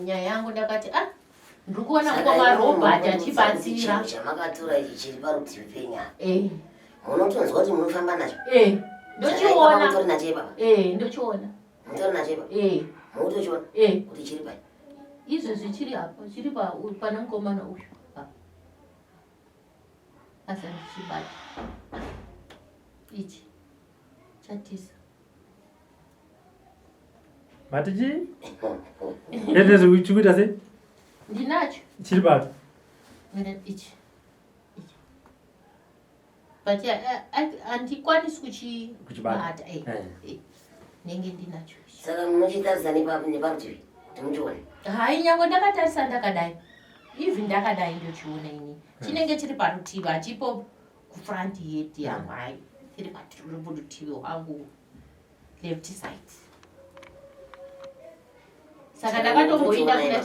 nyaya yangu ndakati ndikuona kwa robot achibatsira chamakatora ichi chiri parutivi penya munotonzwa kuti munofamba nacho ndochiona mutori nacho baba ndochiona mutori nacho baba mutochiona kuti chiri pai izvezvi chiri apa chiri pana mukomana uyu asani chibata ichi chatisa matiji endeze kuchikuita sei ndinacho chiri papi ichi but andikwanisi kuchibata nenge ndinacho saka munochitarisa neparutivi kuti muchione hai nyange ndakatarisa ndakadai even ndakadai ndochiona ini chinenge chiri parutivi hachipo kufront yeti yangu hai chiri parutivi hwangu left side saka ndakatomboinda kuna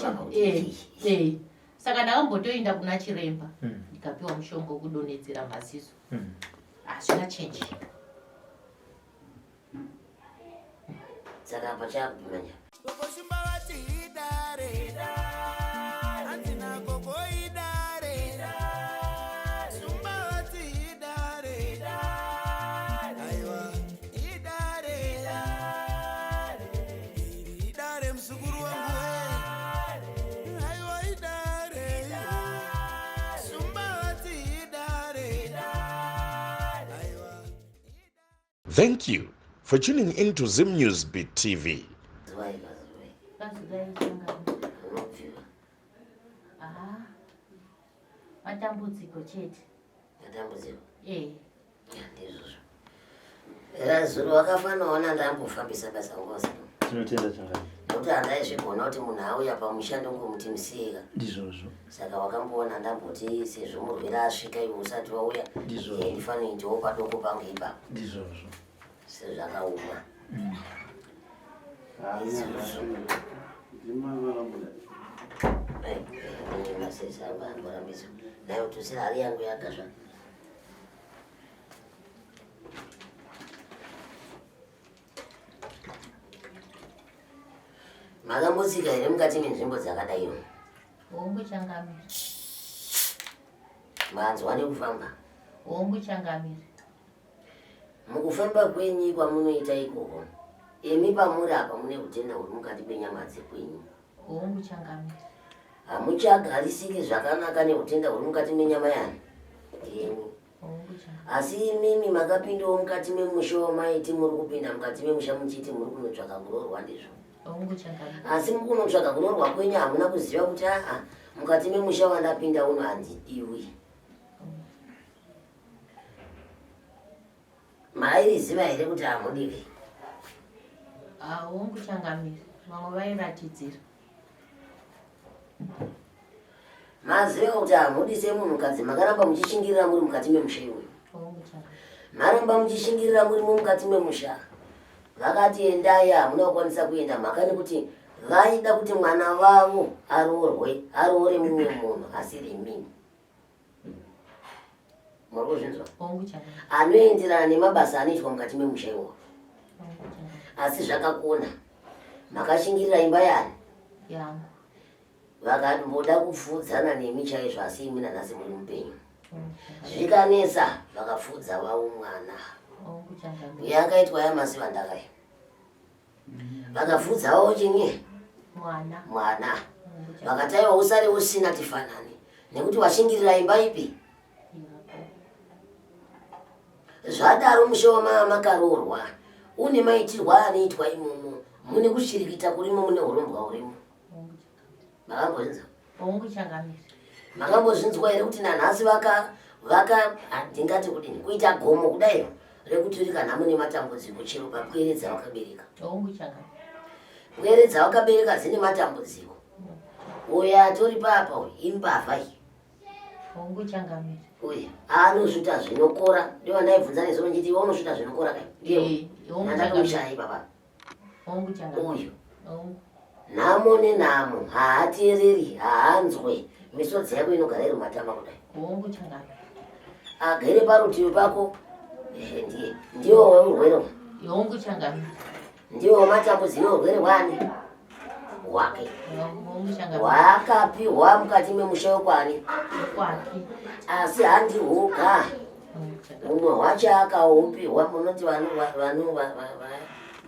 saka ndakambotoinda kuna chiremba ndikapiwa mushonga wekudonhedzera maziso hazvina chenji saka apa chakudimanja Thank you for tuning in to Zim News Beat TV. Matambudziko chete. Matambudziko? Era zuro wakafanaona ndambofambisa basa ngozi. Tinotenda chakadai. Nokuti handaizvigona kuti munhu auya pamushando ngomuti musiyeka. Ndizvozvo. Saka wakamboona ndamboti sezvo murwere asvika iwe usati wauya. Ndizvozvo. Ndifanira ndiwo padoko pangu ipapo. Ndizvozvo. Sezvakauma. Nayo tusira hali yangu yakazva. Makambotsika here mukati menzvimbo dzakadaiwo? Wongochangamira. Manzwa nekufamba? Wongochangamira. Mukufamba kwenyu kwamunoita ikoko, emi pamuri apa mune utenda huri mukati menyama dzekwenyu. Wongochangamira. Hamuchagarisiki zvakanaka neutenda huri mukati menyama yanyu. Emi. Asi imimi makapindawo mukati memusha wamaiti muri kupinda mukati memusha muchiti muri kunotsvaka kurorwa ndizvo. Asi mukunotsvaka kurorwa kwenyu hamuna kuziva kuti mukati memusha wandapinda uno handidiwi. Mairiziva here kuti hamudiwi? Wongochangamira. Vamwe vairatidzira. Maziva kuti hamudi semunhukadzi makaramba muchishingirira muri mukati memusha iwoyo. Maramba muchishingirira muri mukati memusha. Vakati endai hamuna kukwanisa kuenda mhaka nekuti vaida kuti mwana wavo aroore mumwe munhu asiri mimi. Muri kuzvinzwa? Anoenderana nemabasa anoitwa mukati memusha iwoyo. Asi zvakakona. Makashingirira imba yani? Vakamboda kupfudzana nemi chaizvo asi imwe nanhasi muri mupenyu. Zvikanesa vakapfudza wavo mwana. Yakaitwa yamasiva ndakaya. Vakapfudza wavo chinyi? Mwana. Vakataiwa usare usina tifanani. Nekuti washingirira imba ipi? Zvadaro musha wamakaroorwa. Une maitirwa anoitwa imomo. Mune kushirikita kurimo mune urombwa urimo. Makambozvinzwa? Makambozvinzwa here kuti nanhasi ndingati kudini kuita gomo kudai rekuti kana mune matambudziko chero papwere dzavakabereka. Pwere dzavakabereka dzine matambudziko. Uyo atori papa imbavha iyi. Uye anozvita zvinokora. Ndiwo ndaibvunza nezuva nchiti iwe unozvita zvinokora kai? Ndiyo. Ndandatomushaya ipapa. Uyo. Nhamo nenhamo haateereri haanzwe misodzi yako inogara iri matama kudai. Agere parutivi pako ndiwo urwere. Ndiwo matambudziko urwere hwani. wake Ngomushanga wakapiwa mukati memusha wekwani kwake. asi handihuka umwe wacho akaupiwa munoti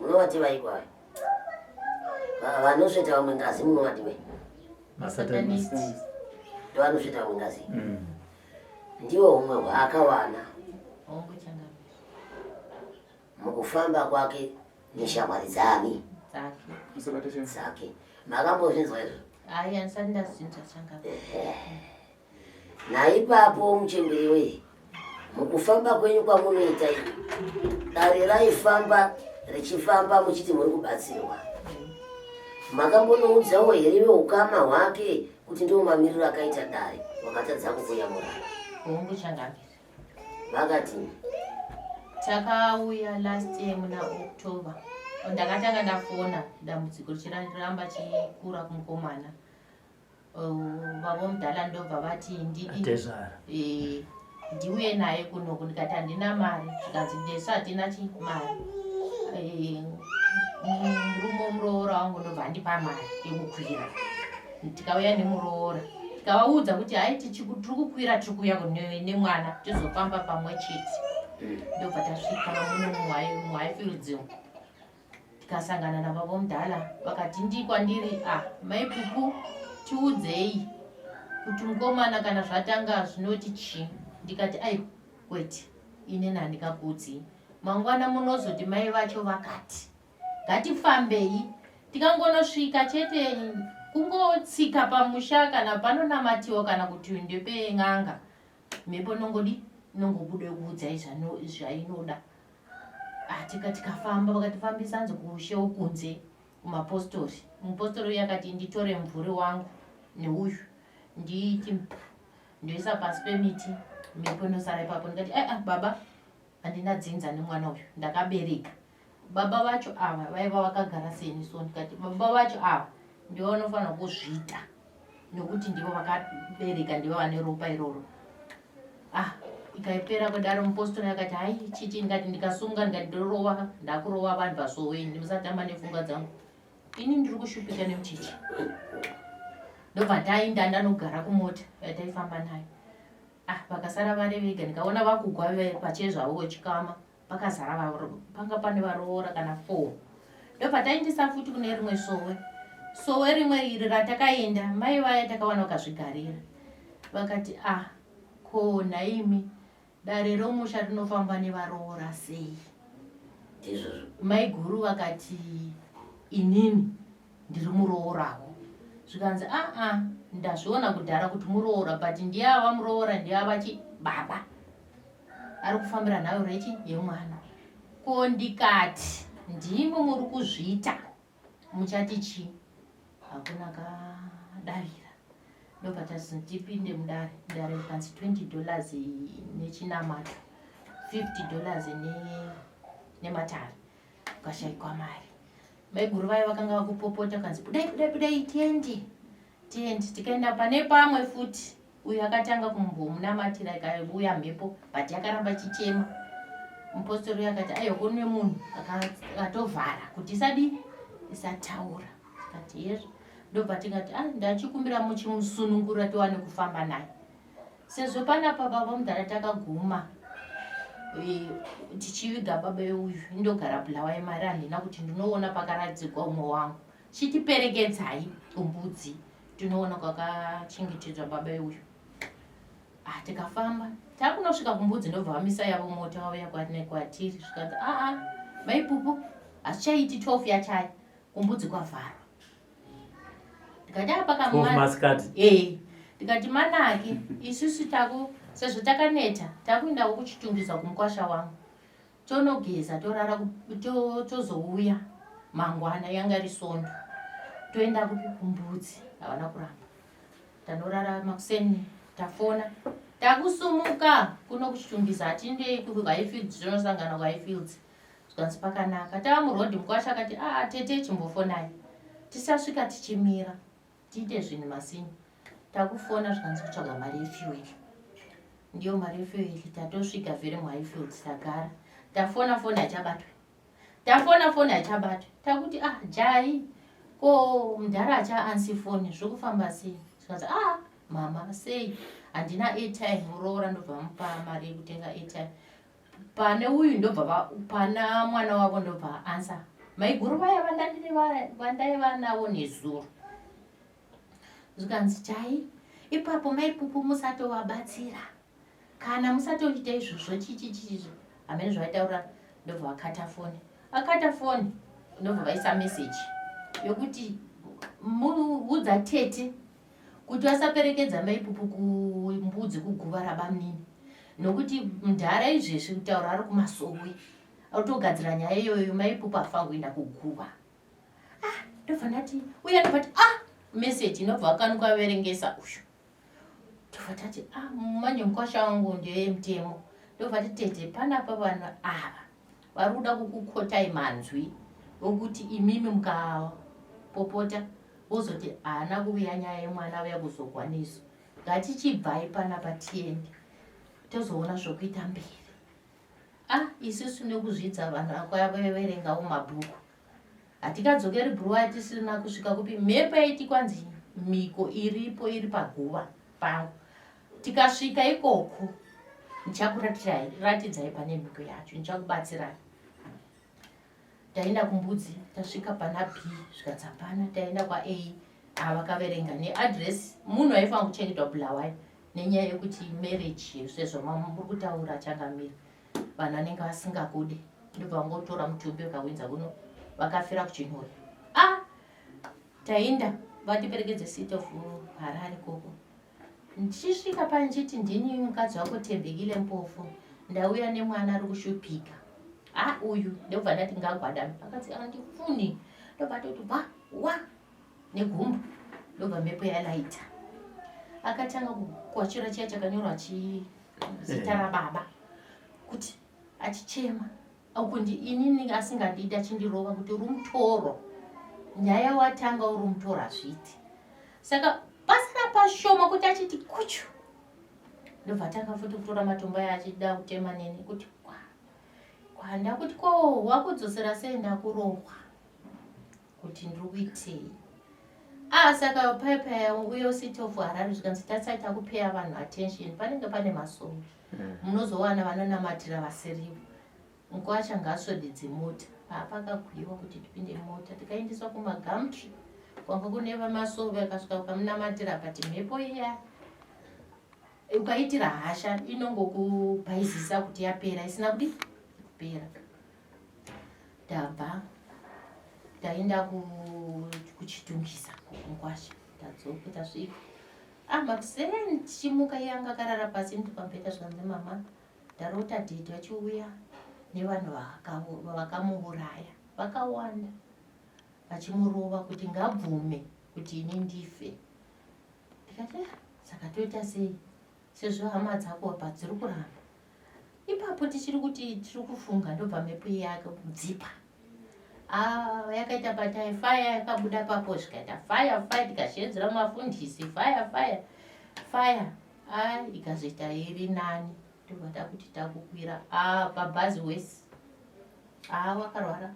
munovati vaikwa vanosveta vamwe ngazi munovati ve Masatanist. ndovanosveta vamwe ngazi ndiwo umwe hwaakawana Ngomushanga mukufamba kwake neshamwari dzami dzake makambozvinzwa izvo Ai ansanda zinza changa. naipapo muchemberi wei mukufamba kwenyu kwamunoita iyi dare raifamba richifamba muchiti muri kubatsirwa makambonoudzawo here veukama hwake kuti ndiwo mamiriro akaita dare wakatadza kukuyamura Ngomushanga vakati takauya last year muna October. Ndakatanga ndafona dambudziko richiramba chikura kumukomana. Vavo mudala ndobva vati ndiuye naye kunoku, ndikati handina mari, zvikanzi ndesu hatina mari. Murume muroora wangu ndobva handipa mari yekukwira. Tikauya nemuroora tikavaudza kuti hai tiri kukwira tiri kuuya nemwana tizofamba pamwe chete. Ndobva tasvika muno muHighfields tikasangana navavo mudala vakati ndikwandiri maipupu tiudzei kuti mukomana kana zvatanga zvinoti chi. Ndikati kwete ine handingakudzi mangwana munozoti mai vacho vakati ngatifambei. Tikangonosvika chete kungotsika pamusha kana panonamatiwa kana kuti ndepeng'anga mhepo nongobude kuudzai zvainoda. Tikafamba vakatifambisa nze kushe ukunze kumapostori. Mupostori uyu akati nditore mvuri wangu neuyu nditi ndoisa pasi pemiti mhepo inosara ipapo. Ndikati baba handina dzinza nemwana uyu ndakabereka. Baba vacho ava vaiva vakagara seni so. Ndikati baba vacho ava ndivo vanofanira kuzviita nekuti ndivo vakabereka ndivo vane ropa iroro. Ikaipera kudaro mupostori akati hai chiti ndikati ndikasunga ndikati ndorova ndakurova vanhu vasoweni musatamba nepfungwa dzangu ini ndiri kushupika nemuchichi. Ndobva tainda ndanogara kumota yataifamba nayo. Vakasara vari vega ndikaona vakugwa pachezvavo wechikama pakazara panga pane varoora kana 4. Ndobva taindisa futi kune rimwe sowe rimwe iri ratakaenda mai vaya takawana vakazvigarira vakati ko naimi dare romusha rinofamba nevaroora sei. Mai guru vakati inini ndiri muroorawo. Zvikanzi ndazviona kudhara kuti muroora but ndiyava muroora ndiyava baba ari kufambira nhau rechi yemwana. Ko ndikati ndimo muri kuzviita muchati chi hakuna kadavira. Ndobva tazi tipinde mudare rikanzi $20 nechinamato, $50 nematare. Ukashayikwa mari. Mai guru vaya vakanga vakupopota kanzi budai tiende. Tikaenda pane pamwe futi uyu akatanga kumbomunamatira ikauya mhepo but yakaramba chichema. Mupostori uyu akati aiwa kune munhu akatovhara kuti isataura. Tikati yezvo. Ndobva tikati ndachikumbira muchimusunungura tiwane kufamba naye. Sezvo panapa baba mudhara takaguma tichiviga baba uyu indogara bulawa yemari handina kuti ndinoona pakaradzikwa umwe wangu chitiperekedzai umbudzi tinoona kwakachengetedzwa baba uyu. Tikafamba takunosvika kumbudzi ndobva vamisa yavo mota vauya kwatiri zvikanzi maipupu hazvichaiti 12 yachai kumbudzi kwavharwa. Ndikati ndikati manake isusu sezvo takaneta takuendawo kuchitungisa kumukwasha wangu tonogeza torara tozouya mangwana yanga risondo toenda kupi kumbudzi havana kuramba. Tanorara makuseni tafona takusumuka kuno kuchitungisa hatindei kuHighfields tinosangana kuHighfields. Zvikanzi pakanaka tava murodhi mukwasha akati tete chimbofonai tisasvika tichimira tiite zvinhu masini. Takufona zvikanzi kutsvaga mari yefuel. Ndiyo mari yefuel tatosvika vhiri muHighfields tagara. Tafona foni hachabatwe. Takuti jai ko mudhara achaansi foni zvokufamba sei zvikanzi mama sei handina airtime muroora ndobva mupa mari yekutenga airtime pane uyu ndobva pana mwana wavo ndobva ansa maiguru vaya vandaiva navo nezuro zvikanzi chai ipapo maipupu musatovabatsira kana musatoita izvozvo chichichizvo hamene zvaitaura ndobva akata foni ndobva vaisa meseji yokuti muudza tete kuti vasaperekedza maipupu kumbudzi kuguva rabamunini nokuti mudhara izvezvi kutaura ari kumasowe autogadzira nyaya iyoyo maipupu afa kuenda kuguva ndobva ndati uya ndobva ti meseji inobva akanukaverengesa uyu ndobva tati manje mukwasha wangu ndeyemutemo ndobva titete panapa vanhu ava vari kuda kukukotai manzwi okuti imimi mukapopota wozoti haana kuuya nyaya yemwana vaya kuzogwaniso ngatichibvai panapa tiende tozoona zvokuita mberi isusu nekuzvidza vanhu akwavaverengawo mabhuku hatikadzokeri bhuruwa tisina kusvika kupi mhepo yaiti kwanzi miko iripo iri paguva pangu tikasvika ikoko ndichakuratidzai pane miko yacho ndichakubatsirai taenda kumbudzi tasvika pana B zvikadza pana taenda kwaA vakaverenga neadresi munhu aifanira kuchengetwa Bulawayo nenyaya yekuti marriage sezvo muri kutaura changamira vanhu vanenge vasingakudi ndobva vangotora mutumbi vakawenza kuno vakafira kuchinhori taenda vatiperekedze City of Harare koko ndichisvika panchiti ndini mukadzi wako Tembekile Mpofu ndauya nemwana ari kushupika uyu ndobva ndati ngagwadami akati andifuni ndobva toti wa negumbu ndobva mhepo yalaita akatanga kukwachura chiya chakanyorwa zita rababa kuti achichema akundi inini asingandidi achindirova kuti uri mutoro nyaya watanga uri mutoro hazviti saka pasina pashoma kuti achiti kuchu ndobva tanga futi kutora matombo aya achida kutema neni kuti ndakuti ko wakudzosera sei ndakurohwa kuti ndiri kuitei saka paipaya uyo City of Harare zvikanzi tatsaita kupeya vanhu attention panenge pane masomo munozowana vanonamatira vasirivo nguva changaswededze mota pakakwiwa kuti tipinde mota tikaendeswa kumagamtri kwanga kune vamasove akasvika ukamunamatira pati mhepo iya ukaitira hasha inongokubhaizisa kuti yapera isina kudi kupera tabva taenda kuchitungisa mungwasha tadzoka tasvika makuseni tichimuka yanga akarara pasi ndipambeta zvikanzi mama ndarota dhedhi vachiuya nevanhu vakamuuraya vakawanda vachimurova kuti ngabvume kuti ini ndife ndikati saka toita sei sezvo hama dzako apa dziri kuramba ipapo tichiri kuti tiri kufunga ndobva mhepo yake kudzipa yakaita patai fire yakabuda papo zvikaita fire tikashedzera mafundisi fire ikazoita iri nani ndobva takuti takukwira pabhazi wesi wakarwara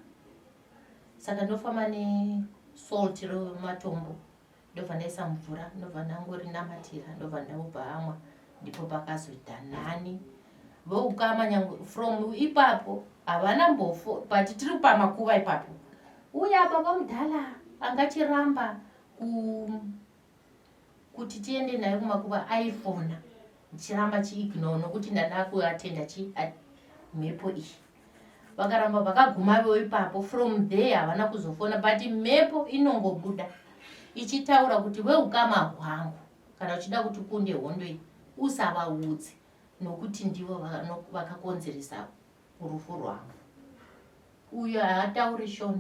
saka ndofamba nesalt rematombo ndobva ndaisa mvura ndobva ndangorinamatira ndobva ndaubva amwa ndipo pakazoita nani voukama nyange from ipapo havana mbofo but tiri pamakuva ipapo uya baba mudhala angachiramba kuti tiende naye kumakuva aifona chiramba chiignore nokuti ndada kuatenda mhepo iyi vakaramba vakaguma vewo ipapo from there havana kuzofona but mhepo inongobuda ichitaura kuti weukama hwangu kana uchida kuti kunde hondo iyi usavaudze nokuti ndivo vakakonzeresa rufu rwangu uyo haatauri shona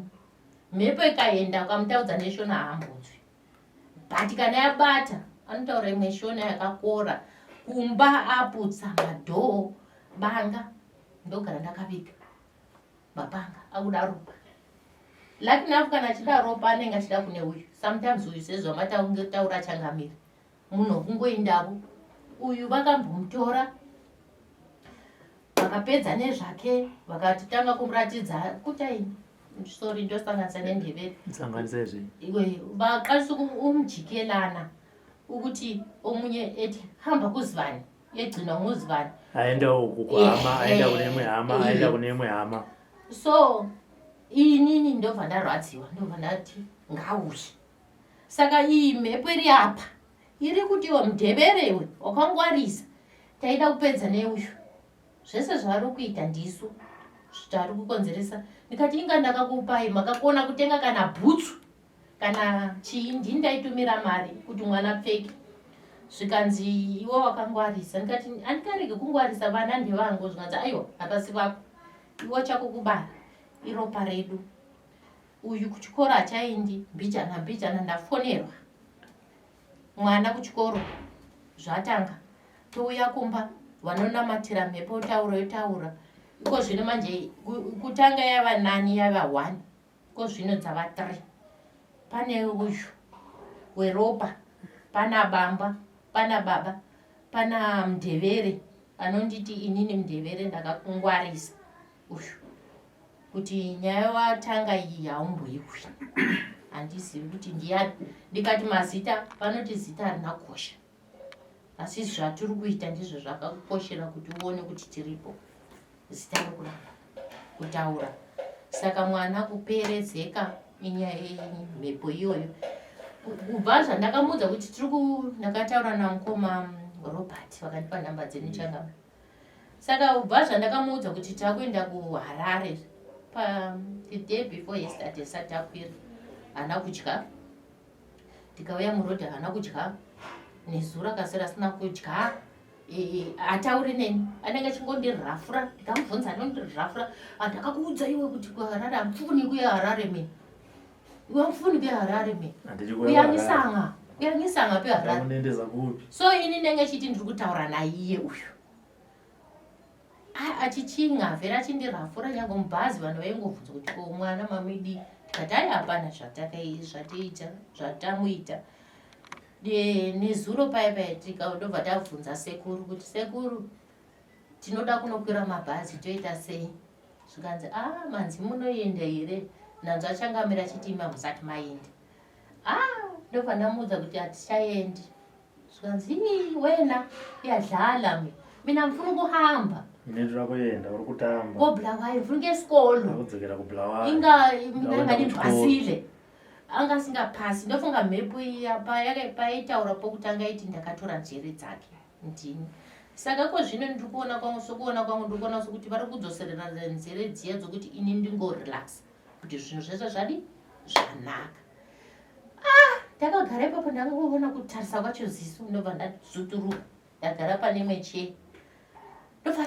mhepo ikaenda ukamutaudza neshona haambonzwi but kana yabata anotaura imwe shona yakakora kumba aputsa madhoo banga ndogara ndakaviga mapanga akuda ropa lakini afu kana achida ropa anenge achida kune uyu sometimes uyu sezvo mataura changamiri munhu kungoendavo uyu vakambomutora vakapedza nezvake vakatitanga kumuratidza kutaini sorry ndosanganisa nendebele sanganisa izvi iwe baqalisa umjikelana ukuthi omunye ethi hamba kuzivani yegcina nguzivani aenda ukuhama aenda kunemwe hama aenda kunemwe hama so inini ndobva ndarwadziwa ndobva ndati ngauye saka iyi mhepo iri apa iri kuti iwe mudheberewe wakangwarisa taida kupedza neuyu zvese zvavari kuita ndisu zvitari kukonzeresa ndikati inga ndakakupai makakona kutenga kana bhutsu kana chii ndini ndaitumira mari kuti mwana pfeke zvikanzi iwe wakangwarisa ndikati andikarege kungwarisa vana ndevangu zvikanzi aiwa hapasi vako iwe chako kubara iropa redu uyu kuchikoro hachaendi mbijana ndafonerwa mwana kuchikoro zvatanga touya kumba vanonamatira mhepo yotaura iko zvino manje kutanga yava nani yava 1 iko zvino dzava 3 pane uyu weropa pana bamba pana baba pana mudhevere anonditi inini mudhevere ndakakungwarisa uyu kuti nyaya watanga iyi haumboiwi handizivi kuti ndiyani ndikati mazita panoti zita harina kukosha asi zvatiri kuita ndizvo zvakakoshera kuti uone kuti tiripo zita rekuramba kutaura saka mwana kuperezeka mhepo iyoyo kubva zvandakamudza kuti ndakataura namukoma Robert vakandipa nhamba dzeni changama saka ubva zvandakamuudza kuti takuenda kuHarare the day before yesterday satakwira hana kudya tikauya murodhi hana kudya nezuro akasera sina kudya atauri neni anenge achingondirafura ndikamubvunza anondirafura ndakakuudza iwe kuti kuHarare hamufuni kuya Harare meni iwe hamufuni kuya Harare meni uyangisanga peHarare so ini ndenge chiti ndiri kutaura naiye uyu achichinga vhera achindirafura nyange mubhazi vanhu vaingobvunza kuti ko mwana mamidi tikati ai hapana zvatamuita nezuro paipai tikadobva tabvunza sekuru kuti sekuru tinoda kunokwira mabhazi toita sei zvikanzi manzi munoenda here nanzi achangamira chitima musati maenda ndobva ndamuudza kuti hatichaendi zvikanzi wena yadlala mina mfuna kuhamba inendirakuenda uri kutamba kobulawayo mfuna ngesikolo akudzokera kubulawayo inga mina ngandibhasile anga singapasi ndofunga mhepo iya paitaura pokutanga iti ndakatora njere dzake ndini saka ko zvino ndiri kuona kwangu sokuona kwangu ndiri kuona sokuti vari kudzoserera nzere dziya dzokuti ini ndingorelaxa kuti zvinhu zvese zvadi zvanaka ndakagara ipapo ndangoona kutarisa kwacho ziso ndobva ndadzuturuka ndagara pane mweche ndobva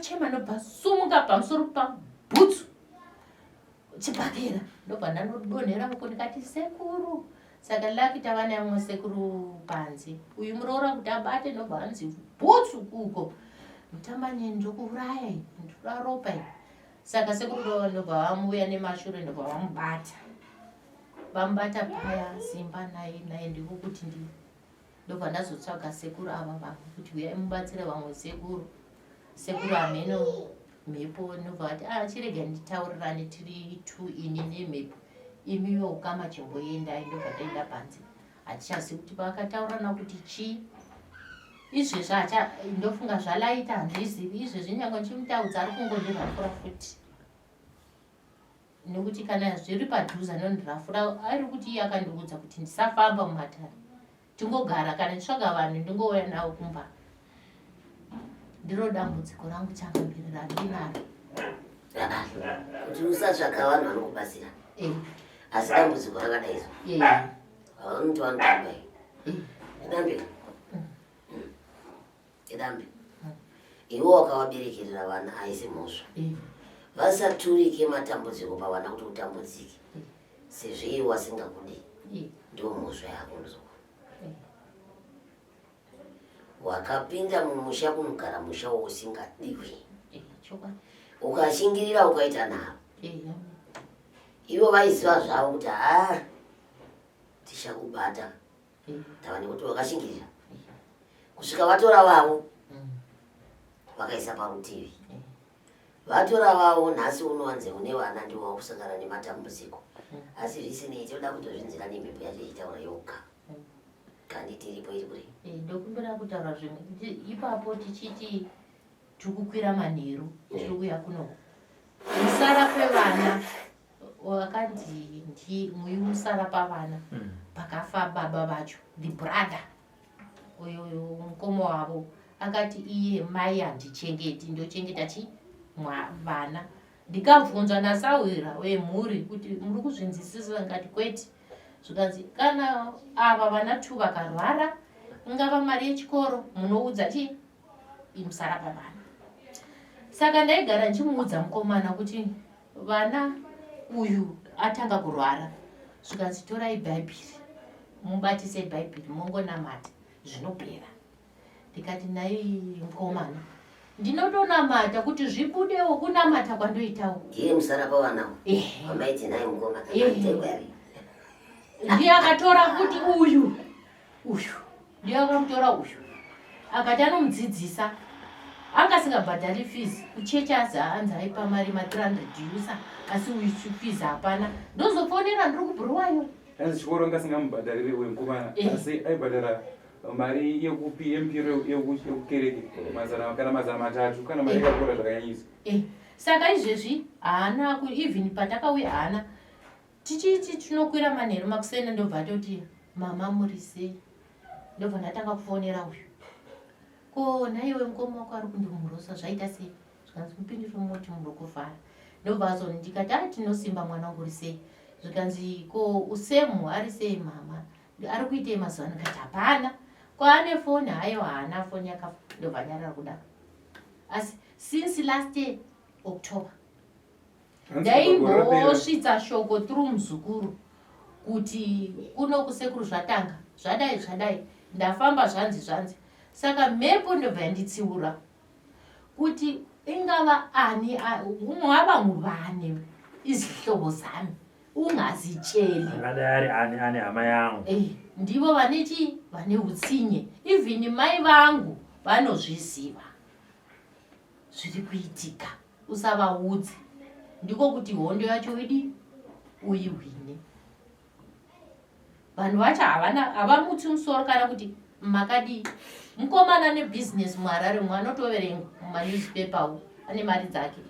chema ndobva sumuka pamusoro pabhutsu chibhakera ndobva ndanodonhera uko ndikati sekuru saka laki tava namwe sekuru panze uyu muroora kuti abate ndobva anzi bhutsu kuko mutamba neni ndokuuraya ndiraropa saka sekuru ndobva vamuuya nemashure ndobva vamubata vamubata paya simba naye ndiko kuti ndobva ndazotsvaga sekuru ava vamwe kuti uyai mubatsire vamwe sekuru hameno mhepo ndobva vati chirega nditaurirane tiri 2 ini nemhepo imiwo ukama chimboendai ndobva taenda panze hatichazivi kuti vakataurana kuti chii izvezvi ndofunga zvalaita handizivi izvezvi nyange ndichimutaudza ari kungondirafura futi nekuti kana zviri padhuze anondirafura ari kuti iye akandiudza kuti ndisafamba mumatare tingogara kana nditsvaga vanhu ndingouya navo kumba ndiro dambudziko rangu changambirira ndinaro kuti usatsvaga vanhu vanokubatsira asi dambudziko rakadaizo haunoti vanotamba idambe iwe wakawaberekerera vana aisi mhosva vasaturike matambudziko pavana kuti utambudzike sezvo iwe wasingakudi ndiwo mhosva yako ndozoko wakapinda mumusha kunogara musha wousingadiwi ukashingirira ukaita navo ivo vaiziva zvavo kuti tichakubata tava nekuti wakashingirira kusvika vatora vavo vakaisa parutivi vatora vavo nhasi unowanze une vana ndiwo wakusangana nematambudziko asi zvisinei toda kutozvinzira nemhepo yacho ichitaura yoga kandi tiripo iri kuri ndokumbira kutaura zvimwe ipapo tichiti tikukwira manheru tiri kuya kuno musara kwevana wakanzi musara pavana pakafa baba vacho the brother uyo mukoma wavo akati iye mai handichengeti ndochengeta vana ndikabvunzwa nasawira wemhuri kuti muri kuzvinzwisisa ngati kwete zvikanzi kana ava vana 2 vakarwara ingava mari yechikoro munoudza musara pavana. Saka ndaigara ndichimuudza mukomana kuti vana uyu atanga kurwara zvikanzi torai bhaibheri mubatise bhaibheri mongonamata zvinopera. Ndikati naye mukomana ndinotonamata kuti zvibudewo kunamata kwandoitawo ndiye musara pavana amaiti naye mukomana ndiye akatora kuti uyu ndiye akamutora uyu akati anomudzidzisa angasingabhadhari fees kuchechi anzi aipa mari ma300 yusa asi uyu fees hapana ndozofonera ndiri kubhuruwayo anzi chikoro ngasingamubhadharire uyu mukomana asi aibhadhara mari yekupiro yekukereke kana mazana 3 kana mari yakakora zvakanyanyisa. Saka izvezvi haana even patakauya haana tichiti tinokwira manheru makusena ndobva toti mama muri sei ndobva ndatanga kufonera uyu ko naiwe mukoma wako ari kundomurosa zvaita sei zvikanzi mupindiro moti muri kuvhara ndobva azoni ndikati tinosimba mwana wangu uri sei zvikanzi ko usemu ari sei mama ari kuitei mazuva ndikati hapana kwaane foni hayo haana foni yakafa ndobva nyarara kudaka asi since last year October ndaimbosvitsa shoko through muzukuru kuti kuno kusekuru zvatanga zvadai ndafamba zvanzi saka mhepo ndobva yanditsiura kuti ingava ani ungava muvane izihlobo zami ungazicheli ngadari ani hama yangu ndivo vane utsinye even mai vangu vanozviziva zviri kuitika usavaudze ndiko kuti hondo yacho idi uihwine. Vanhu vacho havamutsi musoro kana kuti makadi mukomana nebusiness muHarare mwanotoverenga mumanewspaper ane mari dzake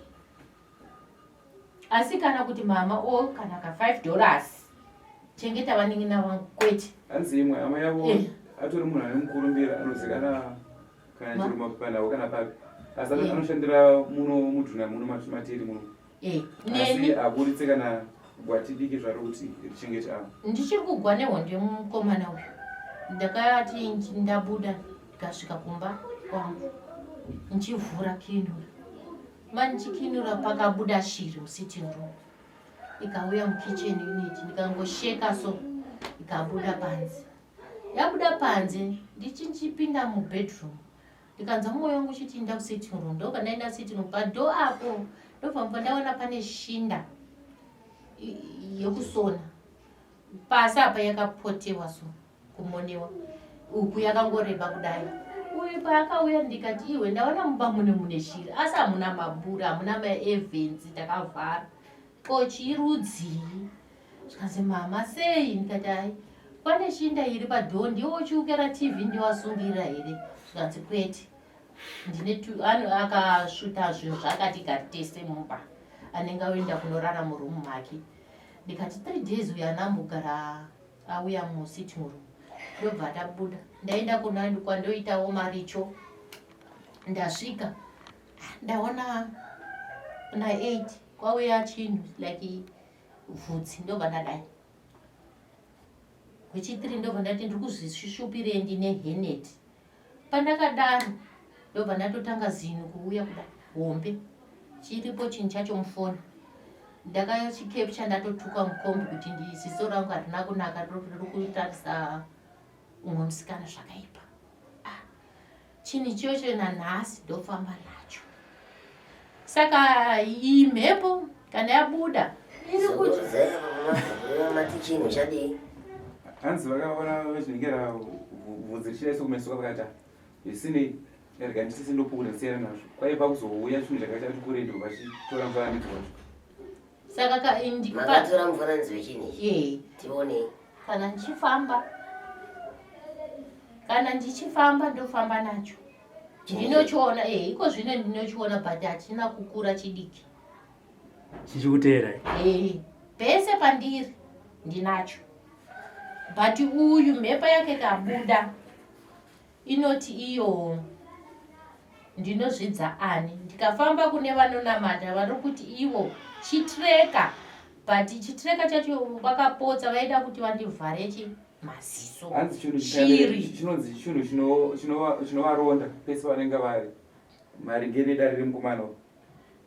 asi kana kuti mama kana ka$5 chengeta vanenge navangu kwete anzi imwe hama yavo atori munhu ane mukurumbira anozikana kana chiri mapanawo kana papi asi anoshandira muno mudhuna muno matiri muno asi aburitse kana gwatidiki zvaro kuti richengete avo ndichiri kugwa nehondo yemukomana uyu ndakati ndabuda ndikasvika kumba kwangu ndichivhura kinura mandichikinura pakabuda shiri musitting room ikauya mukichen unit ndikangosheka so ikabuda panze yabuda panze ndichichipinda mubedroom ndikanza mwoyo wangu uchiti inda kusitting room ndobva ndaenda sitting room padoo apo ndobva ndaona pane shinda yekusona pasi apa yakapotewa so kumonewa uku yakangoreba kudai uyu paakauya ndikati iwe ndaona mumba mune shiri asi hamuna mabhura hamuna maevhensi takavhara ko chirudzii zvikanzi mama sei ndikati hai pane shinda iri padhoo ndiwo chiukera tv ndiwasungirira here zvikanzi kwete akasvuta zvinhu zvakati garitese mumba anenge aenda kunorara murumu make ndikati 3 days uyu anambogara auya musitting room ndobva ndabuda ndaenda kwandoitawo maricho ndasvika ndaona na 8 kwauya chinhu like vhutsi ndobva ndadai kwechi3 ndobva ndati ndiri kuzvishupirei ndine heneti pandakadaro ndobva ndatotanga zinu kuuya kudai hombe chiripo chinhu chacho mufoni ndakachikepcha ndatotuka mukombi kuti ziso rangu harina kunaka riri kutarisa umwe musikana zvakaipa chinhu ichocho nanhasi ndofamba nacho. Saka iyi mhepo kana yabuda iri kuti mati chinhu chadii hanzi vakaona vachinengera vhudzi richidaisa kumeso vakati zvisinei rega ndisisi ndopfuura ndisiyana nazvo kwaiva kuzouya chinhu chakachati kure ndo vachitora mufananidzo wacho saka makatora mufananidzo wechinhi tione kana ndichifamba ndofamba nacho ndinochiona iko zvino ndinochiona but hachina kukura chidiki chichikutera pese pandiri ndinacho but uyu mhepa yake kabuda inoti iyo ndinozvidza ani ndikafamba kune vanonamata vari kuti ivo chitreka but chitreka chacho vakapotsa vaida kuti vandivhare maziso chinonzi chinhu chinovaronda pese vanenge vari maringe nedare remukomana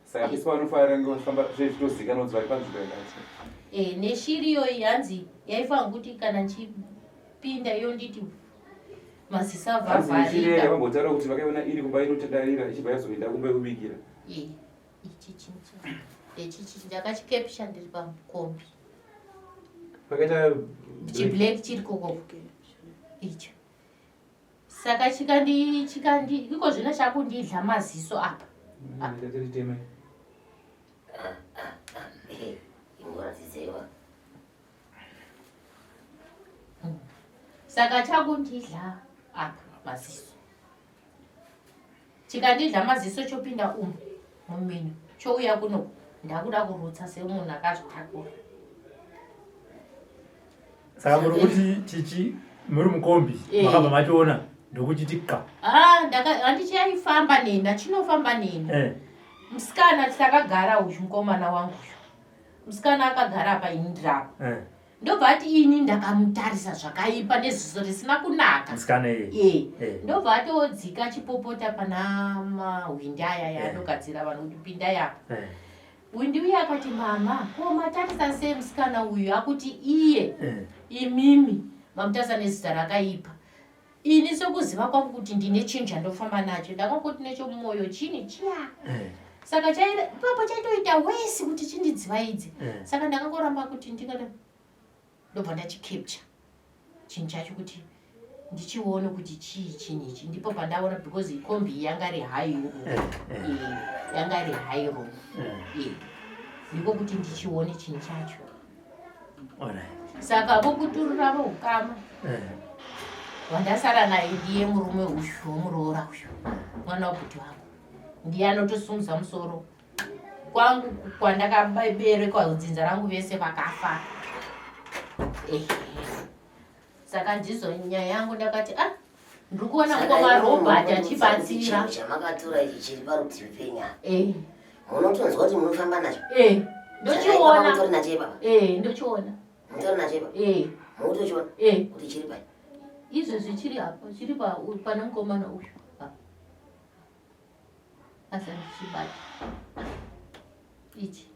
saka pese vanofanira kufamba zvezvitozikanwa kuti vari panzvimbo yakati neshiri iyoyi hanzi yaifanga kuti kana nchipinda iyo nditi maziso avhavharika vambotaura kuti vakaiona iri kumba inotendarira ichibva yazoenda kumba yekubikira ichi ndakachikepisha ndiri pamukombi pakaita chiblack chiri koko icho saka chikandi iko zvino chakundidla maziso apa saka chakundidla apa maziso chikandidla maziso chopinda mumino chouya kuno ndakuda kurutsa semunhu akazvitakura saka muri kuti chichi muri mukombi makabva machiona ndokuchitika handichaifamba nenda chinofamba nenda musikana takagara uyu mukomana wangu uyu musikana akagara apa ini ndirapa ndobva ati ini ndakamutarisa zvakaipa neziso risina kunaka ndobva atodzika chipopota pana mahwindi aya yaanogadzira vanhu kuti pinda yapa windi uye akati mama ko matarisa sei musikana uyu akuti iye imimi mamutarisa nezita rakaipa ini sokuziva kwangu kuti ndine chinhu chandofamba nacho ndakangoti necho mumwoyo chini chiya saka ipapo chaitoita wesi kuti chindidzivaidze saka ndakangoramba kuti ndobva ndachicapture chinhu chacho kuti ndichione kuti chii chinhu ichi ndipo pandaona because ikombi yanga rehairo ndiko kuti ndichione chinhu chacho saka vokuturura voukama wandasara naye ndiye murume uyu womuroora uyu mwana wabhuti wangu ndiye anotosungudza musoro kwangu kwandakaberekwa dzinza rangu vese vakafa saka ndizo nyaya yangu ndakati ndiri kuona mukoma Robert achibatsira chamakatora ichi chiri parutivi penyaya munotonzwa kuti munofamba nacho ndochiona mutori nacho ipapa ndochiona mutori nacho ipapa mutochiona kuti chiri pai izvezvi chiri apa chiri pana mukomana uyu asa ndichibata ichi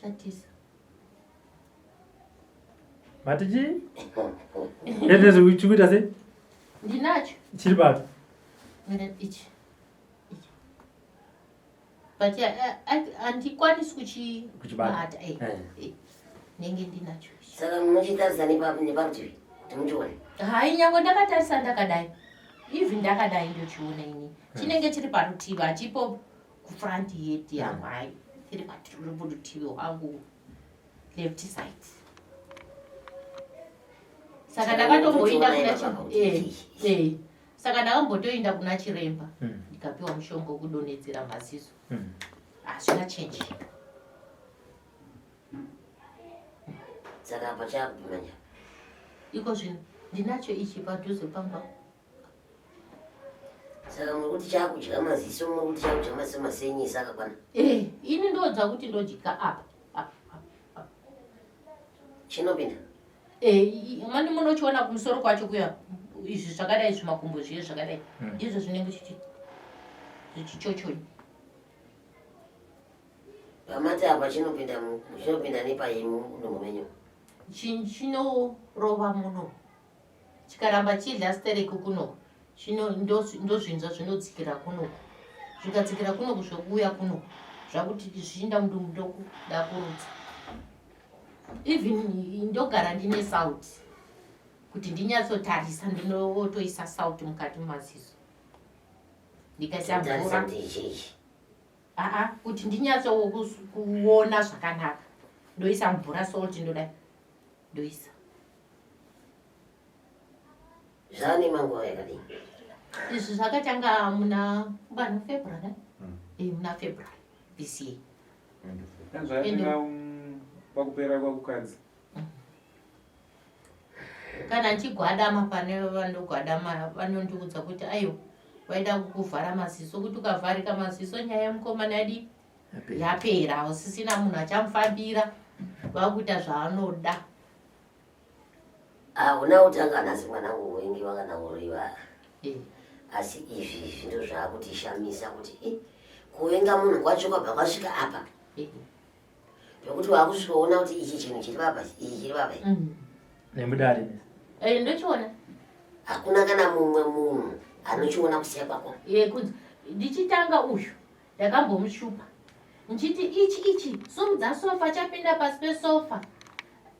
chatisa matichi chikuita se ndinacho chiri papi ichi but handikwanisi kuchibata nenge ndinacho saka munochitarisa neparutivi kuti muchione hai nyange ndakatarisa ndakadai even ndakadai ndochiona ini chinenge chiri parutivi hachipo kufront yeti yamai chiri parutivi hwangu left side saka ndakatomboinda kuna saka ndakambotoinda kuna chiremba ndikapiwa mushonga wekudonhedzera maziso hazvina chenji saka apa chakudimanja iko zvino ndinacho ichi padhuze pamba saka muri kuti chakudya maziso muri kuti chakudya maziso masenyi sakakwana ini ndodza kuti ndodya apa chinopinda mani munochiona kumusoro kwacho kuya izvi zvakadai zvimakumbo zviye zvakadai izvo zvinenge zvichichochonyi pamati apa chinopinda nepai munhu menyu chinorova muno chikaramba chidya stereki kuno ndozvinzwa zvinodzikira kuno zvikadzikira kuno kuzvokuya kuno zvakuti zvichinda mudumbu ndokuda kurutsa even ndogara ndine sauti kuti ndinyatsotarisa ndinotoisa sauti mukati mumaziso ndikaisa mvura kuti ndinyatsokuona zvakanaka ndoisa mvura salt ndodai ndoisa zvane manguva yakadini izvi zvakatanga muna February muna February this year pakupera kwakukadzi kana nchigwadama pane vanogwadama vanondiudza kuti ayo vaida kukuvhara maziso kuti ukavharika maziso nyaya yemukomana yadi yapera usisina munhu achamufambira vakuita zvaanoda hauna utanga nasi mwanangu wengi wakanauriwa asi izvi zvinto zvaakutishamisa kuti kuvenga munhu kwacho kwabva kwasvika apa pekuti wakusvikaona kuti ichi chinhu chiri papa ichi chiri papa nemudare ndochiona hakuna kana mumwe munhu anochiona kusiya kwako ndichitanga uyu ndakambomushupa nchiti ichi sumudza sofa chapinda pasi pesofa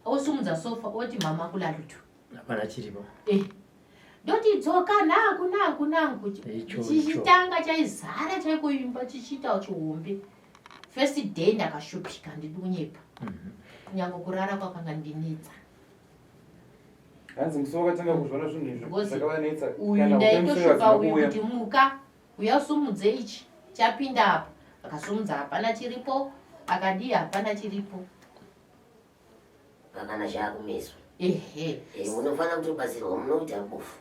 osumudza sofa oti mama kulalutu hapana chiripo ndoti dzoka nangu chichitanga chaizara chaikuimba chichiita chihombe first day ndakashupika ndidunyepa nyange kurara kwakanga ndinetsa hanzi musi wakatanga kuzvona zvinhu izvo zvakavanetsa uyu ndaitoshupa uyu kuti muka uya usumudze ichi chapinda apa akasumudza hapana chiripo akadii hapana chiripo pakana chaakumeswa munofanira kuti batsirwa munoita bofu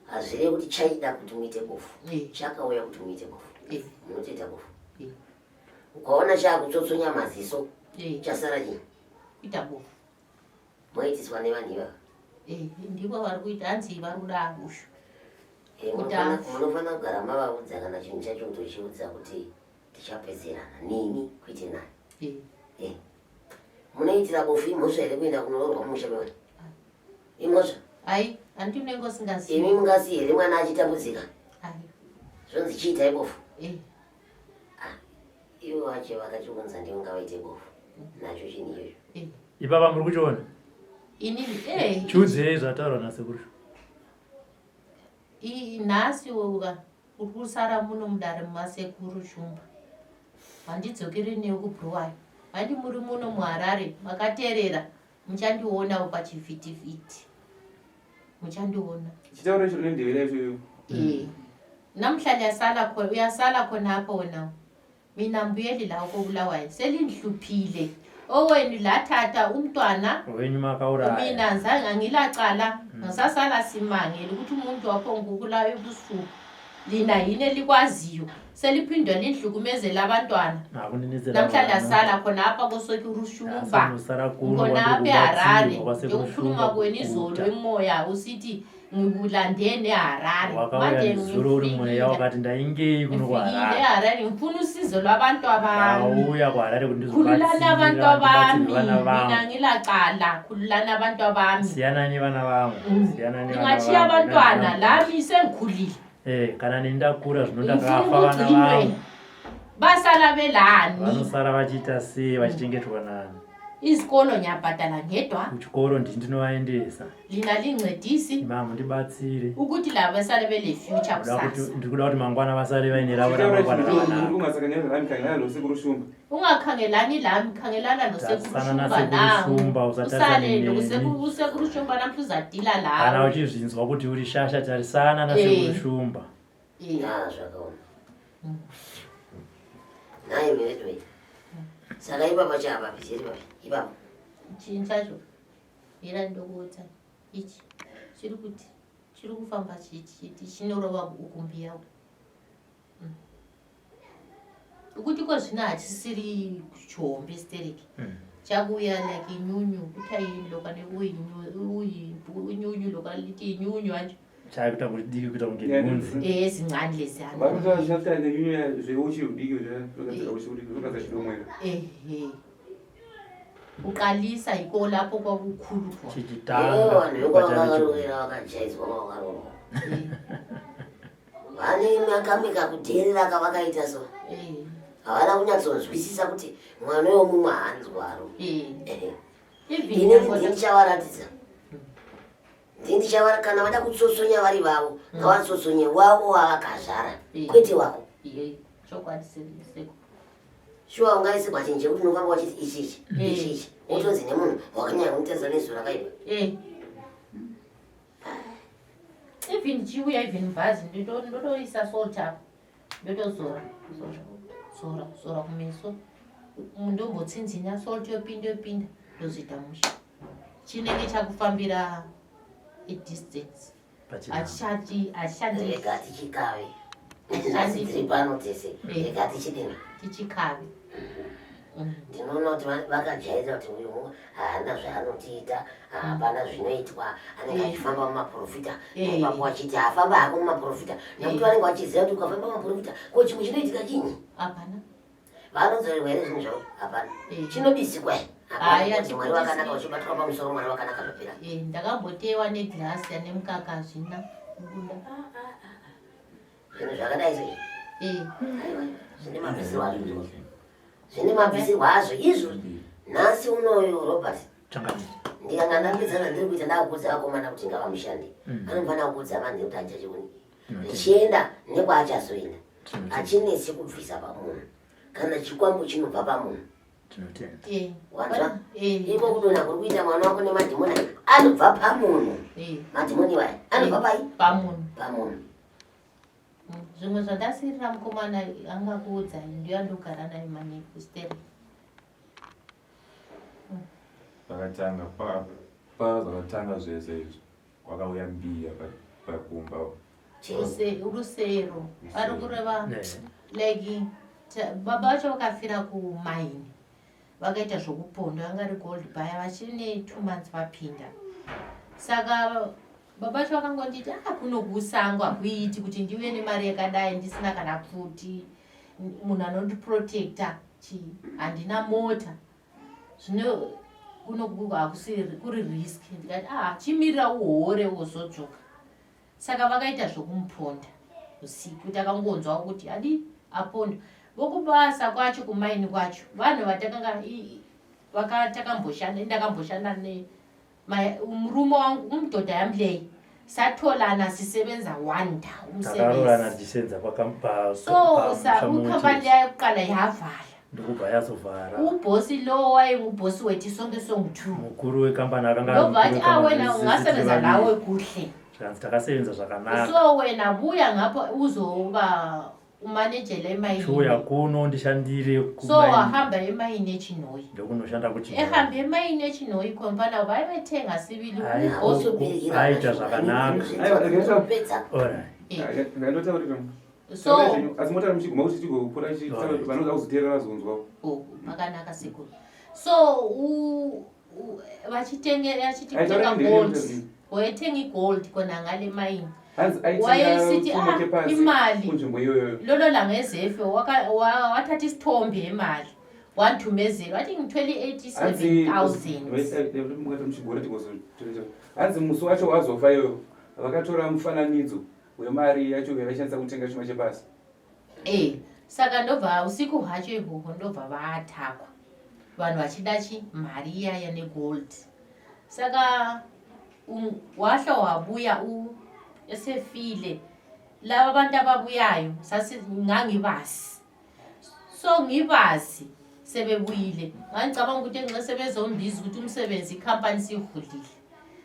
hazvirevi kuti chaida kuti muite bofu chakauya kuti muite bofu munotoita bofu ukaona chaakutsotsonya maziso chasara chii ita bofu moitiswa nevanhu ivava ndivo vari kuita hanzi vari kuda ushu munofanira kugara mavaudza kana chinhu chacho tochiudza kuti tichapedzerana nini kuite naye munoitira bofu imhosva here kuenda kunororwa mumusha mewani imhosva ai handinenge usingazivi imi mungasi here mwana achitambudzika zvonzi chiitai bofu ivo vacho vakachiunza ndivo ngavaite bofu nacho chinhu ichocho ipapa muri kuchiona inini chiudzei zvataurwa nasekuru nhasi uri kusara muno mudare mumasekuru shumba handidzokeri neukubhuruwayo handi muri muno muharare makateerera muchandionawo pachivhitivhiti muchandiona chitaura icho nendevera ichoyo namuhlali uyasala khona apha wona mina mbuyeli lawo kobulawayo selindihluphile oweni lathatha umntwana wenyu makauraya mina nzange angilacala ngasasala simangele ukuthi umuntu waphongukulayo ebusuku lina yini elikwaziyo seliphindwa lindihlukumezela abantwana namhlanje asala khona apha kosokurushumba khona apha eharare ndikukhuluma kwenu izolo emoya usithi ngikulandene eharare manje ngifike wakati ndaingei kuno kwaharare eharare ngifuna usizo lwabantu abami auya kwaharare kuti khululana abantu abami mina ngilacala khululana abantu abami siyanani vana vangu siyanani ndingachiya abantwana lami sengikhulile kana nendakura zvino ndakafa vana vangu basala belani vanosara vachiita sei vachichengetwa nani izikolo nyabhadala ngedwa kuchikoro ndinovaendesa lina lincedisi mama ndibatsire ukuthi lava basale bele future kusasa ndikuda kuti mangwana vasale vaine ravo ramangwana ungakhangelani lami khangelana nosekurushumba usale usekurushumba namhla uzadila lawo kana uchizvinzwa kuti uri shasha tarisana nasekurushumba zvakaona naye meredwei saka ipapa chapa piziri papi ipapa chinhu chacho hera ndokuota ichi chiri kuti chiri kufamba chichiti chinorova ukumbi yawo ukuti kwazvino hachisiri chihombe stereki chakuya like inyunyu kutailoka neunyunyu lokaliti inyunyu acho chaikuta kuti diki kuita kunge munzi zincane lezi uqalisa iko lapho kwakukhulu chichitangaaaaroera vakajaizwa vakarorwa vane makamika kudherera kavakaita so havana kunyatsonzwisisa kuti mwana wemumwe hanzwaro ine ndichavaratidza ndichavara kana vada kutsosonya vari vavo ngavatsosonye wavo wakazvara kwete wako chokwadi seko shuwa ungaisi kwachinji kuti unofamba wachiti ichichi utonzi nemunhu wakanyanya kumutesa nezu rakaipa even chiuya even bhazi ndotoisa salt apo ndotozora kumeso ndombotsinzinya salt yopinda ndozoita musha chinenge chakufambira distance achishandi chikave asi tiri pano tese ekati chidini tichikave ndinoona kuti vakajaira kuti uyu haana zvaanotiita hapana zvinoitwa anenge achifamba mumaprofita ipapo achiti hafamba hako mumaprofita nekuti vanenge vachiziva kuti ukafamba mumaprofita ko chimwe chinoitika chinyi hapana vanozorerwa here zvinhu zvavo hapana chinobisikwa mwari wakanaka uchibatwa pamusoro mwari wakanaka zvapera ndakambotewa neglasi ane mukaka hazvina zvinhu zvakadai sei zvine mabvisirwa azvo zvine mabvisirwa azvo izvo nhasi unoyo Robert ndikanga ndapedzana ndiri kuita ndakuudza vakomana kuti ngavamushande anofanira kuudza vanhu nekuti handichachioni richienda nekwaachazoenda achinesi kubvisa pamunhu kana chikwambo chinobva pamunhu wanzwa iko kudonha kuri kuita mwana wako nemadhimoni anobva pamunhu madhimoni waya anobva pai pamunhu zvimwe zvandasirira mukomana angakuudza ndiyandogara naye manekusteri zvakatanga zvakatanga zvese izvi kwakauya mbiya pakumba rusero ari kureva like baba vacho vakafira kumaini vakaita zvokupondo vanga ri gold baya vachiri ne2 months vapinda saka baba vacho vakangonditi kunokusango hakuiti kuti ndive nemari yakadai ndisina kana pfuti munhu anondiprotecta handina mota zvino kuri risk ndikati chimirira uhore uzodzoka saka vakaita zvokumuponda usiku takangonzwa kuti hadi aponda vokubasa kwacho kumaini kwacho vanhu ndakakamboshanda murume wangu umudhodha yamlei satolana sisebenza one ukambani yakuqala yavala ndokubva yazovhara ubhosi lo waingubhosi wetisonge song 2 mukuru wekambani akangandobvati wena ungasebenza nawe kuhle takasebenza zvakanaka so wena buya ngapo uzova umanejele emaini chuya kuno ndishandire so wahamba emaini echinoi ndokunoshanda kuchinoi ehamba emaini echinoi kompana vaivetenga sivili aita zvakanaka so asi motari muchiguma kuti chigopura vanoda kuzotera vazonzwa makanaka sekuru so vachitenga gold waitengi gold konangale maini waisiti imali lolo langezefe wathatha isithombe emali wanthumezela wathi ngithwele 87,000 hanzi musi wacho wazofa iyoyo vakatora mufananidzo wemari yacho vaishandisa kutenga chuma chepasi saka ndobva usiku hwacho ihwohwo ndobva vaatakwa vanhu vachida mari iyaya negold saka wahla wabuya esefile lava bantu ababuyayo ngangibasi so ngibasi sebebuyile ngicabanga ukuthi nxa sebezombiza ukuthi umsebenzi ikhampani sivulile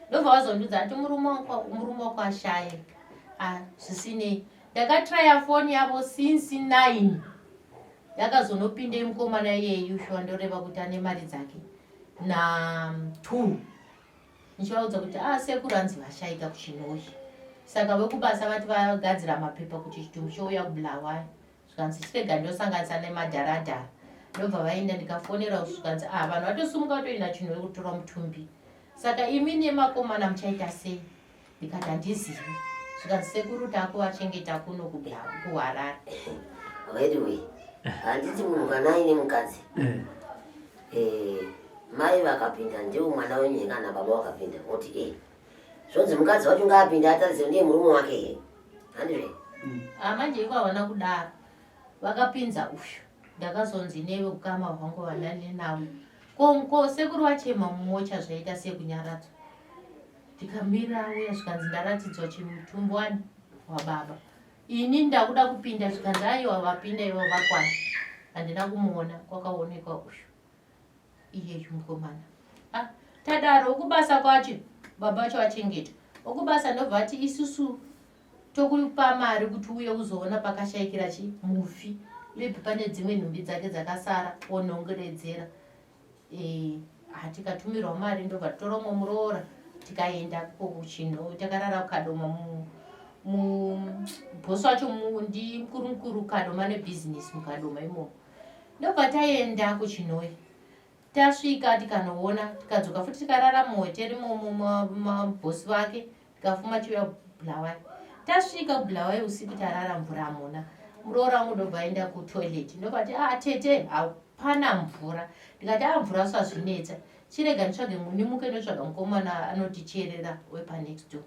ndova wazonduza athi umurume wakho ashaye sisine ndakatrya foni yavo since 9 yakazonopinda imukomana yeyu shwandoreva kuti ane mari dzake na 2 nichivaudza kuti sekuru hanzi vashaika kuchinoi saka vekubasa vati vagadzira mapepa kuti chitumbu chouya kubulawayo zvikanzi chirega ndosanganisa nemadharadhara ndobva vaenda ndikafonera zvikanzi vanhu vatosumuka kutoenda chinoi kutora mutumbi saka imi nemakomana muchaita sei ndikati handizivi zvikanzi sekuru tako vachengeta kuno kuharare anyway handiti munhu kana aine mukadzi mai vakapinda ndiwo mwana wenyu kana baba vakapinda oti zvonzi mukadzi wacho ngaapinda atarise ndiye murume wake handizve manje iko havana kudaro vakapinza uyu ndakazonzi newe ukama hwangu vanane nawo konko sekuru wachema mumocha zvaita sekunyaradzwa Ndikamira uya zvikanzi ndaratidzwa chimutumbwani wababa. Ini ndakuda kupinda zvikanzi aiwa vapinda ivo vakwana. Handina kumuona kwakaonekwa uyu. Iye mukomana. Tadaro ukubasa kwacho baba vacho vachengeta. Ukubasa ndobva ati isusu tokupa mari kuti uye uzoona pakashayikira mufi. Maybe pane dzimwe nhumbi dzake dzakasara onongoredzera. Tikatumirwa mari ndobva toromwa muroora tikaenda kuchino takarara Kadoma bhosi wacho ndi mkuru Kadoma nebusiness mukadoma imomo. Ndobva taenda kuChinoi. Tasvika tikanoona tikadzoka futi tikarara muhoteri mabhosi vake tikafuma chiuya Bulawayo. Tasvika Bulawayo usiku tarara mvura muna. Muroora wangu ndobva aenda kutoilet. Ndobva tete hapana mvura. Ndikati mvura sazvinetsa. Chirega nditsvage munimuke ndotsvaga mukomana anoticherera wepa next door.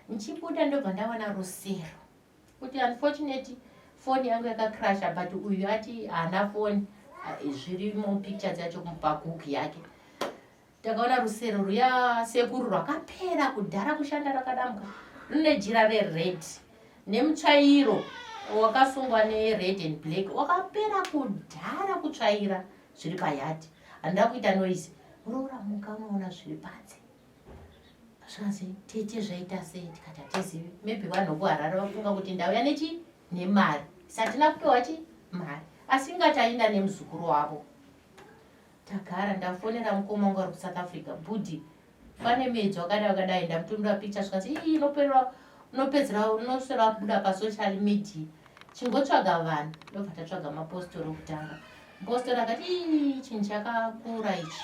Nchibuda ndobva ndawana rusero. Kuti unfortunately phone yangu yakacrasha but uyu ati hana phone. Zvirimo pictures yacho paguku yake. Takaona rusero ruya sekuru rwakapera kudhara kushanda rakadamuka. Rune jira red nemutsvairo wakasungwa red and black wakapera kudhara kutsvaira zviri payati. Handida kuita noise. Muroora mukaona zviri panze. Zvazi tete zvaita sei tikati hatizivi. Maybe vanhu vokuharara vafunga kuti ndauya nemari. Satina kupiwa mari. Asi ngataenda nemuzukuru wavo. Tagara ndafonera mukoma wangu ari kuSouth Africa. Budi pane medzi wakadai ndamutumira picture zvikanzi unopedzera unoswera wabuda pasocial media. Chingotsvaga vanhu. Ndobva tatsvaga mapostori okutanga. Postori akati chinhu chakakura ichi.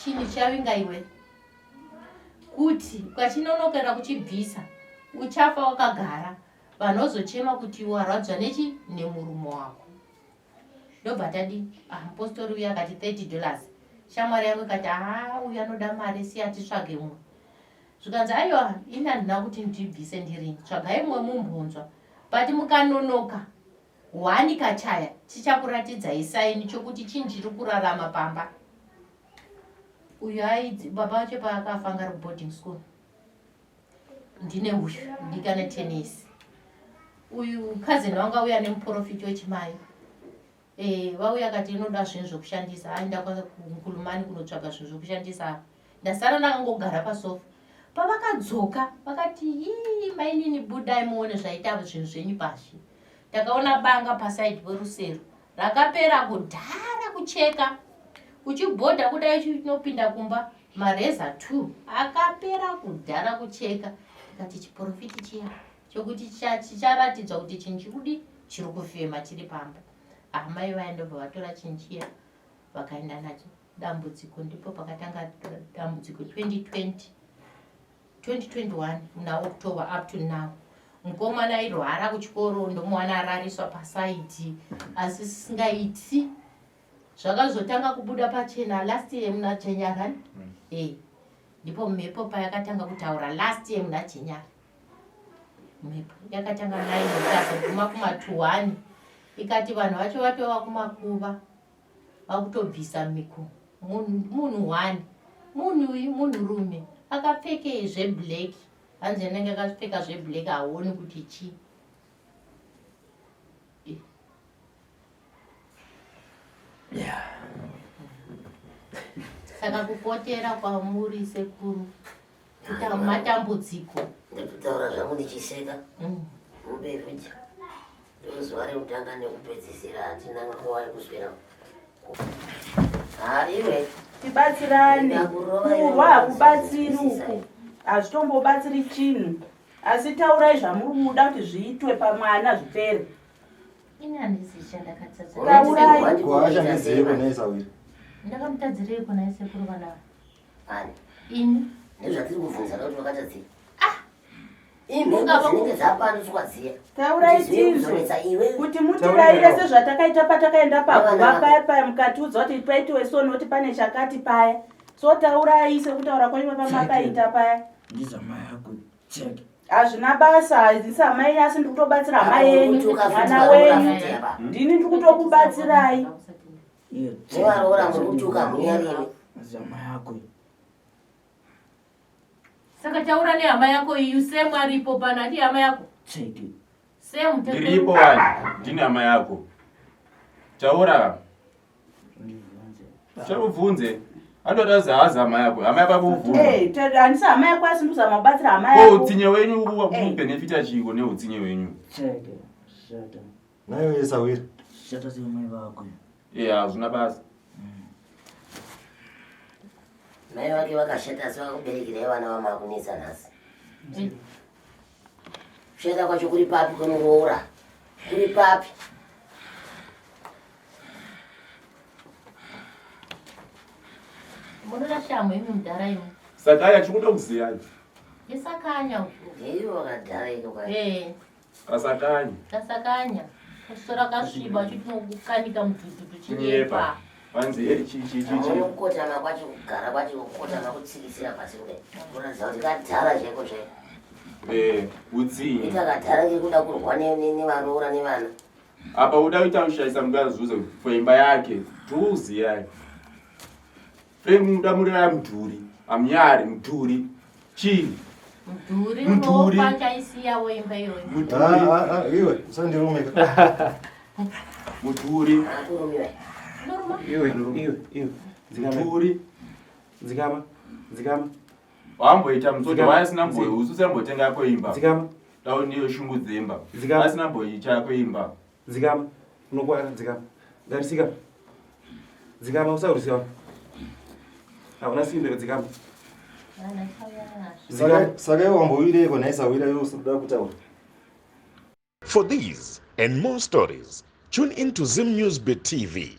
Chinhu chavinga iwe. Kuti ukachinonokera kuchibvisa uchafa wakagara. Vanhu vazochema kuti warwadzwa nemurume wako. Ndobva tadi mupostori uya akati $30. Shamwari yangu ikati uyu anoda mari siya titsvage mumwe. Zvikanzi aiwa ini handina kuti ndibvise ndirini. Tsvagai mumwe mumbunzwa. But mukanonoka wani kachaya chichakuratidzai saini chokuti chinhu chiri kurarama pamba. Uyu baba vacho paakafa anga ari boarding school. Ndine uyu ndikane tennis. Uyu cousin wanga uya nemuprofiti wechimai. Vauya kati inoda zvinhu zvokushandisa. Aenda kuNkulumani kunotsvaga zvinhu zvokushandisa. Ndasara ndakangogara pasofa. Pavakadzoka vakati mainini budai muone zvaita zvinhu zvenyu pashi. Takaona banga paside porusero rakapera kudhara kucheka. Uchibhodha kudai chinopinda kumba mareza 2 akapera kudhara kucheka. Tikati chiprofiti chiya chokuti chicharatidzwa kuti chinhu chiri kufema chiri pamba. Amai vaendobva vatora chinhu chiya vakaenda nacho dambudziko. Ndipo pakatanga dambudziko 2021 muna October up to now. Mukomana airwara kuchikoro ndomuwana arariswa pasaiti asi singaiti. Zvakazotanga kubuda pachena last year muna January. Ndipo mhepo payakatanga kutaura last year muna January. Mhepo yakatanga 9 ikazoguma kuma21. Ikati vanhu vacho vatova kumakuva vakutobvisa miko. Munhu 1 munhurume akapfeke zveblack. Hanzi anenge akapfeka zveblack haoni kuti chi. Saka kupotera kwamuri sekuru kuita matambudziko. Ndakutaura zvangu ndichiseka. Muberudya. Zuva rekutanga nekupedzisira hatina nguva yekuswera. Iwe tibatsirane. Kurwa hakubatsiri uku. Hazvitombobatsiri chinhu. Asi taurai zvamuri muda kuti zviitwe pamwana zvipere. Ini handisi chandakatsatsa. Taurai. Kuashandisei kuna Isauri. Ndakamutadzirei kuna isekuru kana. Ani. Ini. Ndezvatiri kubvunza kuti wakatadzira. Imhembo dzinenge dzapandiswaziya. Taurai tizvo kuti mutiraire sezvatakaita patakaenda paguva paya mukatiudza kuti paitiwe so noti pane chakati paya. So taurai sekutaura kwenyu pamakaita paya. Ndizama yako check. Hazvina basa, hazisi amai asi ndikutobatsira amai yenyu, mwana wenyu. Ndini ndikutokubatsirai. Nevaroora muri kutuka munyarimi. Ndizama yako. Saka taura nehama yako iyu Semu aripo pana ndi hama yako. Cheke. Semu tete. Ndiripo wani, ndine hama yako. Taura. Chabuvunze. Andotaza haza hama yako. Hama yako akuvunze. Andisa hama yako asinduza mabatsira hama yako. Utsinye wenyu kubenefita chiko neutsinye wenyu. Cheke. Shata. Nayo yesawira. Shata zimwe vako. Hazvina basa. Mai vake vakashata sevakuberekerai vana vamakunetsa nhasi. Kushata kwacho kuri papi kwemuroora? Kuri papi? Munoda shamwe imi mudhara imi. Sakanya chikuda kuziyani. Yesakanya. Ndeivo vakadhara iko kwa. Kasakanya. Kasakanya. Kusora kasviba chitinokukanika mututu tuchinyepa. Vanzi unokotama kwacho kugara kwacho kukotama kutsikisira pasi kudai. Unoziva kuti kadhara chaiko chaiko. Utsinye. Itakadhara ngekuda kurwa nevaroora nevana. Apa uda kuita kushaisa mukazuze kuimba yake tuuziyani. Fremu udamurira mudhuri, amnyari mudhuri, chini. Mudhuri unopacha isiya woimba iyoyo. Mudhuri. Iwe, usandirumeka. Mudhuri. Akurumiwe. Iwe. Mudhuri. Dzikama. Wamboita muzoti waisina mboyo, ususembotenga koimba. Dzikama. Dao ndiyo shungu dzemba. Dzikama. Asina mboyo icha koimba. Dzikama. Unokwara dzikama. Garisika. Dzikama usaurisiwa. Hauna simbere dzikama. Saka wamboireko naisawira yosuda kutaura. For these and more stories, tune into Zim News Bit TV.